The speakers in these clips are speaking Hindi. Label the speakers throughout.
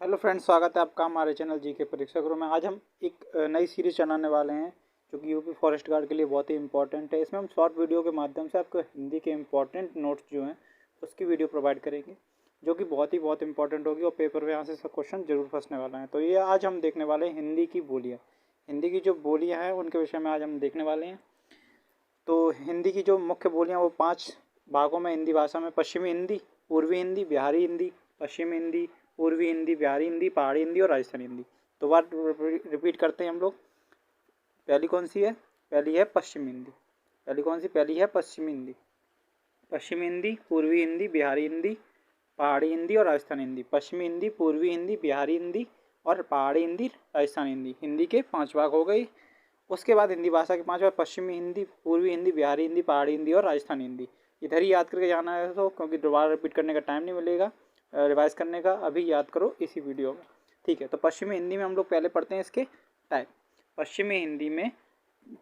Speaker 1: हेलो फ्रेंड्स, स्वागत है आपका हमारे चैनल जीके परीक्षा गुरु में। आज हम एक नई सीरीज चलाने वाले हैं जो कि यूपी फॉरेस्ट गार्ड के लिए बहुत ही इंपॉर्टेंट है। इसमें हम शॉर्ट वीडियो के माध्यम से आपको हिंदी के इंपॉर्टेंट नोट्स जो हैं उसकी वीडियो प्रोवाइड करेंगे, जो कि बहुत इंपॉर्टेंट होगी और पेपर में यहाँ से क्वेश्चन जरूर फंसने वाला है। तो ये आज हम देखने वाले हैं हिंदी की बोलियाँ। हिंदी की जो बोलियाँ हैं उनके विषय में आज हम देखने वाले हैं। तो हिंदी की जो मुख्य बोलियाँ वो 5 भागों में हिंदी भाषा में: पश्चिमी हिंदी, पूर्वी हिंदी, बिहारी हिंदी, पश्चिमी हिंदी, पूर्वी हिंदी, बिहारी हिंदी, पहाड़ी हिंदी और राजस्थानी हिंदी। तो बार रिपीट करते हैं हम लोग। पहली कौन सी है? पहली है पश्चिमी हिंदी। पहली कौन सी? पहली है पश्चिमी हिंदी। पश्चिमी हिंदी, पूर्वी हिंदी, बिहारी हिंदी, पहाड़ी हिंदी और राजस्थानी हिंदी। पश्चिमी हिंदी, पूर्वी हिंदी, बिहारी हिंदी और पहाड़ी हिंदी, राजस्थानी हिंदी। हिंदी के 5 भाग हो गए। उसके बाद हिंदी भाषा के 5 भाग: पश्चिमी हिंदी, पूर्वी हिंदी, बिहारी हिंदी, पहाड़ी हिंदी और राजस्थानी हिंदी। इधर ही याद करके जाना है, तो क्योंकि दोबारा रिपीट करने का टाइम नहीं मिलेगा रिवाइज करने का। अभी याद करो इसी वीडियो में, ठीक है। तो पश्चिमी हिंदी में हम लोग पहले पढ़ते हैं इसके टाइप। पश्चिमी हिंदी में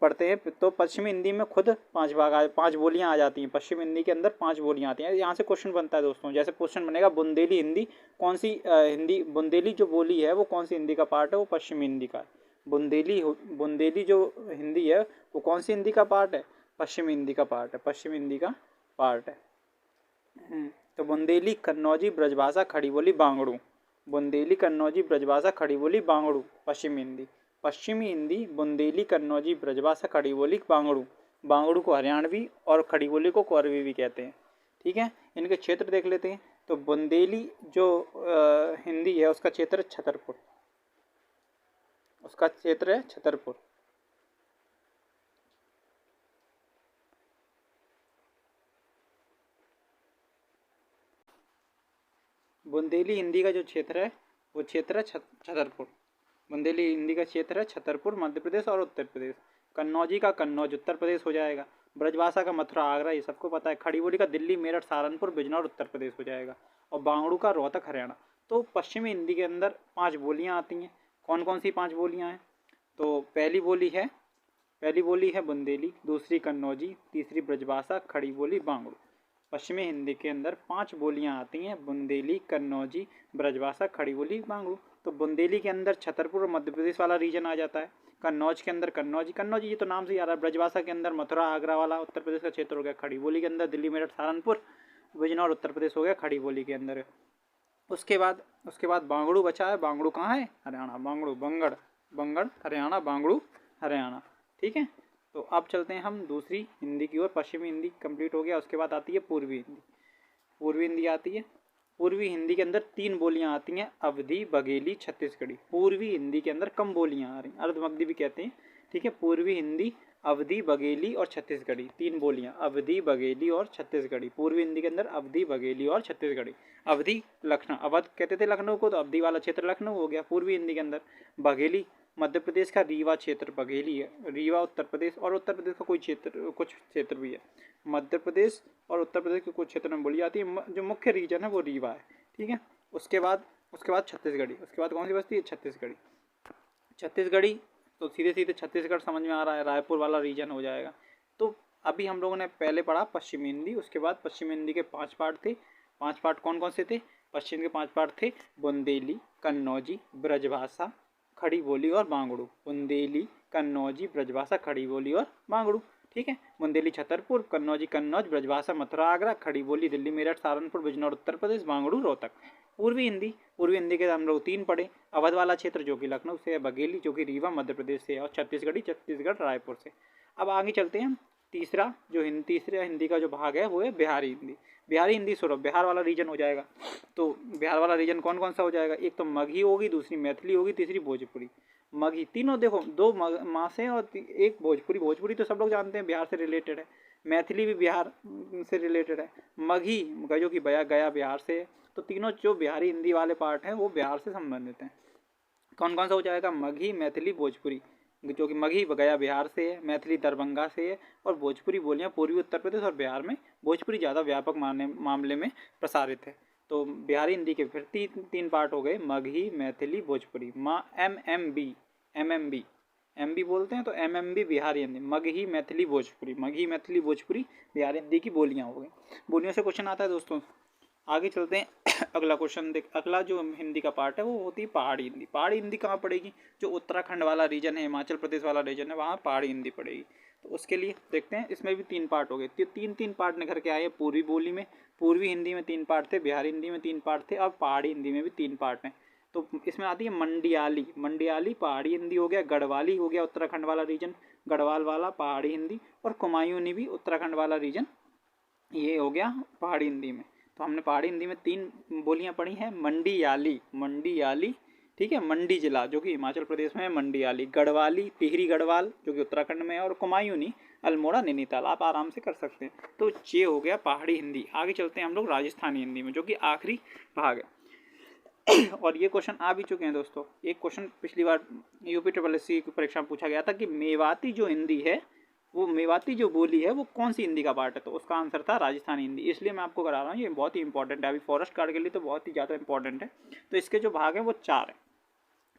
Speaker 1: पढ़ते हैं तो पश्चिमी हिंदी में खुद 5 बोलियाँ आ जाती हैं। पश्चिमी हिंदी के अंदर 5 बोलियाँ आती हैं। यहाँ से क्वेश्चन बनता है दोस्तों। जैसे क्वेश्चन बनेगा बुंदेली हिंदी कौन सी हिंदी, बुंदेली जो बोली है वो कौन सी हिंदी का पार्ट है? वो पश्चिमी हिंदी का है। बुंदेली जो हिंदी है वो कौन सी हिंदी का पार्ट है? पश्चिमी हिंदी का पार्ट है। पश्चिमी हिंदी का पार्ट है। तो बुंदेली, कन्नौजी, ब्रजभाषा, खड़ी बोली, बांगड़ू। बुंदेली, कन्नौजी, ब्रजभाषा, खड़ी बोली, बांगड़ू पश्चिमी हिंदी। पश्चिमी हिंदी बुंदेली, कन्नौजी, ब्रजभाषा, खड़ी बोली, बांगड़ू। बांगड़ू को हरियाणवी और खड़ी बोली को कोरवी भी कहते हैं, ठीक है। इनके क्षेत्र देख लेते हैं। तो बुंदेली जो हिंदी है उसका क्षेत्र है छतरपुर। उसका क्षेत्र है छतरपुर। बुंदेली हिंदी का जो क्षेत्र है वो क्षेत्र है छतरपुर। बुंदेली हिंदी का क्षेत्र है छतरपुर, मध्य प्रदेश और उत्तर प्रदेश। कन्नौजी का कन्नौज उत्तर प्रदेश हो जाएगा। ब्रजभाषा का मथुरा आगरा, ये सबको पता है। खड़ी बोली का दिल्ली मेरठ सहारनपुर बिजनौर उत्तर प्रदेश हो जाएगा। और बांगड़ू का रोहतक हरियाणा। तो पश्चिमी हिंदी के अंदर 5 बोलियाँ आती हैं। कौन कौन सी 5 बोलियाँ हैं? तो पहली बोली है बुंदेली, दूसरी कन्नौजी, तीसरी ब्रजभाषा, खड़ी बोली, बांगड़ू। पश्चिमी हिंदी के अंदर 5 बोलियां आती हैं: बुंदेली, कन्नौजी, ब्रजभाषा, खड़ी बोली, बांगड़ू। तो बुंदेली के अंदर छतरपुर और मध्य प्रदेश वाला रीजन आ जाता है। कन्नौज के अंदर कन्नौजी ये तो नाम से ही आ रहा है। ब्रजभाषा के अंदर मथुरा आगरा वाला उत्तर प्रदेश का क्षेत्र हो गया। खड़ी बोली के अंदर दिल्ली मेरठ सहारनपुर बिजनौर उत्तर प्रदेश हो गया खड़ी बोली के अंदर। उसके बाद बांगड़ू बचा है। बांगड़ू कहाँ है? हरियाणा। बांगड़ू बंगड़ हरियाणा, बांगड़ू हरियाणा, ठीक है। तो अब चलते हैं हम दूसरी हिंदी की ओर। पश्चिमी हिंदी कंप्लीट हो गया। उसके बाद आती है पूर्वी हिंदी। पूर्वी हिंदी आती है। पूर्वी हिंदी के अंदर 3 बोलियां आती हैं: अवधी, बघेली, छत्तीसगढ़ी। पूर्वी हिंदी के अंदर कम बोलियां आ रही, अर्धमगधी भी कहते हैं, ठीक है। पूर्वी हिंदी अवधी, बघेली और छत्तीसगढ़ी, 3 बोलियां: अवधी, बघेली और छत्तीसगढ़ी। पूर्वी हिंदी के अंदर अवधी, बघेली और छत्तीसगढ़ी। अवधी लखनऊ, अवध कहते थे लखनऊ को, तो अवधी वाला क्षेत्र लखनऊ हो गया पूर्वी हिंदी के अंदर। बघेली मध्य प्रदेश का रीवा क्षेत्र बघेली है। रीवा उत्तर प्रदेश, और उत्तर प्रदेश का कुछ क्षेत्र भी है। मध्य प्रदेश और उत्तर प्रदेश के कुछ क्षेत्र में बोली जाती है। जो मुख्य रीजन है वो रीवा है, ठीक है। उसके बाद छत्तीसगढ़ी। उसके बाद कौन सी बचती है? छत्तीसगढ़ी। छत्तीसगढ़ी तो सीधे छत्तीसगढ़ समझ में आ रहा है, रायपुर वाला रीजन हो जाएगा। तो अभी हम लोगों ने पहले पढ़ा पश्चिमी हिंदी। उसके बाद पश्चिमी हिंदी के 5 पार्ट थे। 5 पार्ट कौन कौन से थे? पश्चिम के 5 पार्ट थे: बुंदेली, कन्नौजी, ब्रजभाषा, खड़ी बोली और बांगड़ू। बुंदेली, कन्नौजी, ब्रजभाषा, खड़ी बोली और बांगड़ू, ठीक है। बुंदेली छतरपुर, कन्नौजी कन्नौज, ब्रजभाषा मथुरा आगरा, खड़ी बोली दिल्ली मेरठ सहारनपुर बिजनौर उत्तर प्रदेश, बांगड़ू रोहतक। पूर्वी हिंदी के हम लोग 3 पढ़े: अवध वाला क्षेत्र जो कि लखनऊ से है, बघेली जो कि रीवा मध्य प्रदेश से है, और छत्तीसगढ़ रायपुर से। अब आगे चलते हैं। तीसरा हिंदी का जो भाग है वो है बिहारी हिंदी। बिहारी हिंदी सौरभ बिहार वाला रीजन हो जाएगा। तो बिहार वाला रीजन कौन कौन सा हो जाएगा? एक तो मगही होगी, दूसरी मैथिली होगी, तीसरी भोजपुरी। मगही तीनों देखो, 2 मासे और एक भोजपुरी। भोजपुरी तो सब लोग जानते हैं बिहार से रिलेटेड है। मैथिली भी बिहार से रिलेटेड है। मगही जो कि गया बिहार से है। तो तीनों जो बिहारी हिंदी वाले पार्ट हैं वो बिहार से संबंधित हैं। कौन कौन सा हो जाएगा? मगही, मैथिली, भोजपुरी। जो कि मगही गया बिहार से है, मैथिली दरभंगा से है, और भोजपुरी बोलियाँ पूर्वी उत्तर प्रदेश और बिहार में भोजपुरी ज़्यादा व्यापक मामले में प्रसारित है। तो बिहारी हिंदी के फिर 3 पार्ट हो गए: मगही, मैथिली, भोजपुरी। एम बी बोलते हैं, तो MMB बिहारी हिंदी। मगही, मैथिली, भोजपुरी बिहारी हिंदी की बोलियाँ हो गई। बोलियों से क्वेश्चन आता है दोस्तों। आगे चलते हैं। अगला क्वेश्चन देख, अगला जो हिंदी का पार्ट है वो होती है पहाड़ी हिंदी। पहाड़ी हिंदी कहाँ पड़ेगी? जो उत्तराखंड वाला रीजन है, हिमाचल प्रदेश वाला रीजन है, वहाँ पहाड़ी हिंदी पड़ेगी। तो उसके लिए देखते हैं, इसमें भी 3 पार्ट हो गए। तीन तीन पार्ट निकल के आए। पूर्वी बोली में, पूर्वी हिंदी में 3 पार्ट थे, बिहारी हिंदी में 3 पार्ट थे, और पहाड़ी हिंदी में भी 3 पार्ट हैं। तो इसमें आती है मंडियाली। मंडियाली पहाड़ी हिंदी हो गया, गढ़वाली हो गया उत्तराखंड वाला रीजन, गढ़वाल वाला पहाड़ी हिंदी, और कुमायूनी भी उत्तराखंड वाला रीजन, ये हो गया पहाड़ी हिंदी में। तो हमने पहाड़ी हिंदी में 3 बोलियां पढ़ी हैं। मंडियाली, मंडियाली, ठीक है, मंडी जिला जो कि हिमाचल प्रदेश में है, मंडियाली। गढ़वाली, टिहरी गढ़वाल जो कि उत्तराखंड में है, और कुमायूनी अल्मोड़ा नैनीताल। आप आराम से कर सकते हैं। तो ये हो गया पहाड़ी हिंदी। आगे चलते हैं हम लोग राजस्थानी हिंदी में, जो कि आखिरी भाग है। और ये क्वेश्चन आ भी चुके हैं दोस्तों। एक क्वेश्चन पिछली बार UPSSC की परीक्षा में पूछा गया था कि मेवाती जो हिंदी है, वो मेवाती जो बोली है वो कौन सी हिंदी का पार्ट है? तो उसका आंसर था राजस्थानी हिंदी। इसलिए मैं आपको करा रहा हूँ, ये बहुत ही इंपॉर्टेंट है। अभी फॉरेस्ट गार्ड के लिए तो बहुत ही ज़्यादा इंपॉर्टेंट है। तो इसके जो भाग हैं वो 4 हैं।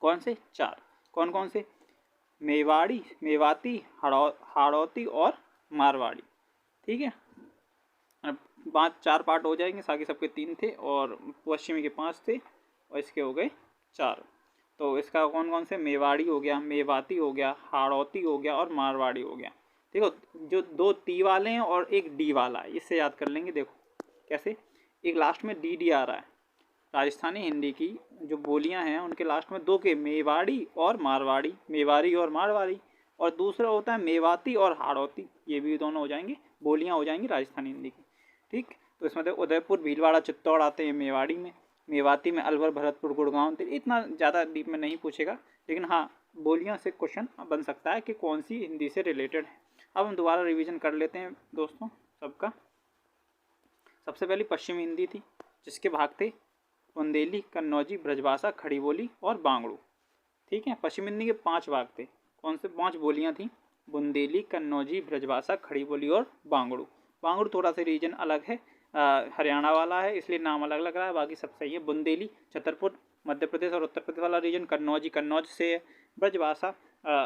Speaker 1: कौन से? 4। कौन कौन से? मेवाड़ी, मेवाती, हाड़ौती और मारवाड़ी। ठीक है, 4 पार्ट हो जाएंगे। बाकी सबके 3 थे और पश्चिमी के 5 थे, और इसके हो गए 4। तो इसका कौन कौन से? मेवाड़ी हो गया, मेवाती हो गया, हाड़ौती हो गया, और मारवाड़ी हो गया। देखो, जो 2 टी वाले हैं और एक डी वाला है, इससे याद कर लेंगे। देखो कैसे, एक लास्ट में डी आ रहा है। राजस्थानी हिंदी की जो बोलियां हैं उनके लास्ट में 2 के, मेवाड़ी और मारवाड़ी, मेवाड़ी और मारवाड़ी, और दूसरा होता है मेवाती और हाड़ौती। ये भी दोनों हो जाएंगे, बोलियां हो जाएंगी राजस्थानी हिंदी की। ठीक, तो इसमें तो उदयपुर, भीलवाड़ा, चित्तौड़ आते हैं मेवाड़ी में। मेवाती में अलवर, भरतपुर, गुड़गांव। इतना ज़्यादा डीप में नहीं पूछेगा, लेकिन हाँ, बोलियां से क्वेश्चन बन सकता है कि कौन सी हिंदी से रिलेटेड है। अब हम दोबारा रिवीजन कर लेते हैं दोस्तों सबका। सबसे पहले पश्चिमी हिंदी थी, जिसके भाग थे बुंदेली, कन्नौजी, ब्रजभाषा, खड़ी बोली और बांगड़ू। ठीक है, पश्चिमी हिंदी के 5 भाग थे। कौन से 5 बोलियां थी? बुंदेली, कन्नौजी, ब्रजभाषा, खड़ी बोली और बांगड़ू। बांगड़ू थोड़ा सा रीजन अलग है, हरियाणा वाला है, इसलिए नाम अलग लग रहा है, बाकी सब सही है। बुंदेली छतरपुर मध्य प्रदेश और उत्तर प्रदेश वाला रीजन, कन्नौजी कन्नौज से है, ब्रजभाषा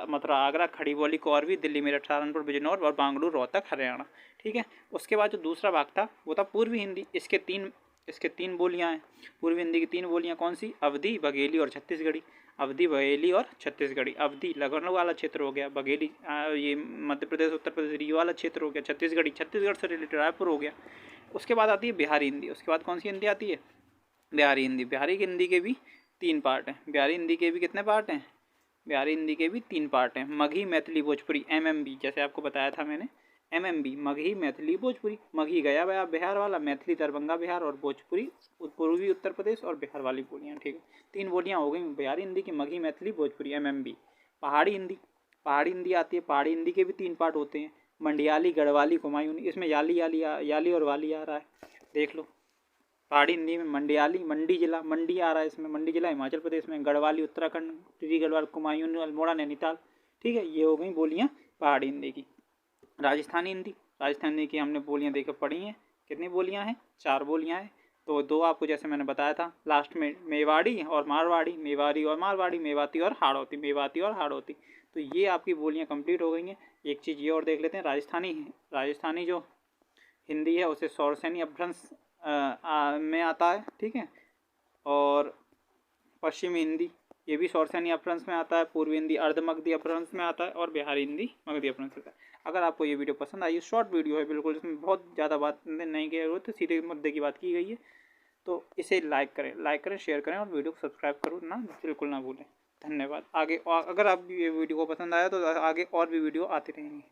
Speaker 1: मथुरा आगरा, खड़ी बोली कौरवी दिल्ली मेरठ सहारनपुर बिजनौर, और बांगड़ू रोहतक हरियाणा। ठीक है, उसके बाद जो दूसरा भाग था वो था पूर्वी हिंदी। इसके 3 बोलियां हैं। पूर्वी हिंदी की 3 बोलियां कौन सी? अवधी, बघेली और छत्तीसगढ़ी। अवधी, बघेली और छत्तीसगढ़ी। अवधी लखनऊ वाला क्षेत्र हो गया, बघेली ये मध्य प्रदेश उत्तर प्रदेश रीवा वाला क्षेत्र हो गया, छत्तीसगढ़ी छत्तीसगढ़ से रिलेटेड रायपुर हो गया। उसके बाद आती है बिहारी हिंदी। उसके बाद कौन सी हिंदी आती है? बिहारी हिंदी। बिहारी हिंदी के भी 3 पार्ट हैं। बिहारी हिंदी के भी कितने पार्ट हैं? बिहारी हिंदी के भी 3 पार्ट हैं। मगही, मैथिली, भोजपुरी, MMB, जैसे आपको बताया था मैंने, MMB, मगही, मैथिली, भोजपुरी। मगही गया बिहार वाला, मैथिली दरभंगा बिहार, और भोजपुरी पूर्वी उत्तर प्रदेश और बिहार वाली बोलियाँ। ठीक है, 3 बोलियाँ हो गई बिहारी हिंदी की, मगही, मैथिली, भोजपुरी, MMB। पहाड़ी हिंदी, पहाड़ी हिंदी आती है। पहाड़ी हिंदी के भी 3 पार्ट होते हैं, मंडियाली, गढ़वाली, कुमायूनी। इसमें याली याली और वाली आ रहा है, देख लो। पहाड़ी हिंदी में मंडियाली, मंडी जिला, मंडी आ रहा है इसमें, मंडी जिला हिमाचल प्रदेश में, गढ़वाली उत्तराखंड, टिहरी गढ़वाल, कुमायूनी अल्मोड़ा नैनीताल। ठीक है, ये हो गई बोलियाँ पहाड़ी हिंदी की। राजस्थानी हिंदी, राजस्थानी हिंदी की हमने बोलियाँ देखकर पढ़ी हैं। कितनी बोलियाँ हैं? 4 बोलियाँ हैं। तो 2 आपको जैसे मैंने बताया था, लास्ट में मेवाड़ी और मारवाड़ी, मेवाड़ी और मारवाड़ी, मेवाती और हाड़ौती, मेवाती और हाड़ौती। तो ये आपकी बोलियाँ कंप्लीट हो गई हैं। एक चीज़ ये और देख लेते हैं, राजस्थानी जो हिंदी है उसे सौरसेनी अपभ्रंश में आता है। ठीक है, और पश्चिमी हिंदी ये भी सौरसेनी अपभ्रंश में आता है। पूर्वी हिंदी अर्धमगधी अपभ्रंश में आता है, और बिहारी हिंदी मगधी अपभ्रंश में आता है। अगर आपको ये वीडियो पसंद आई, शॉर्ट वीडियो है बिल्कुल, इसमें बहुत ज़्यादा बात नहीं की जरूरत है, सीधे मुद्दे की बात की गई है। तो इसे लाइक करें, शेयर करें, और वीडियो को सब्सक्राइब करो ना, बिल्कुल ना भूलें। धन्यवाद। आगे अगर आप ये वीडियो को पसंद आया तो आगे और भी वीडियो आती रहेंगी।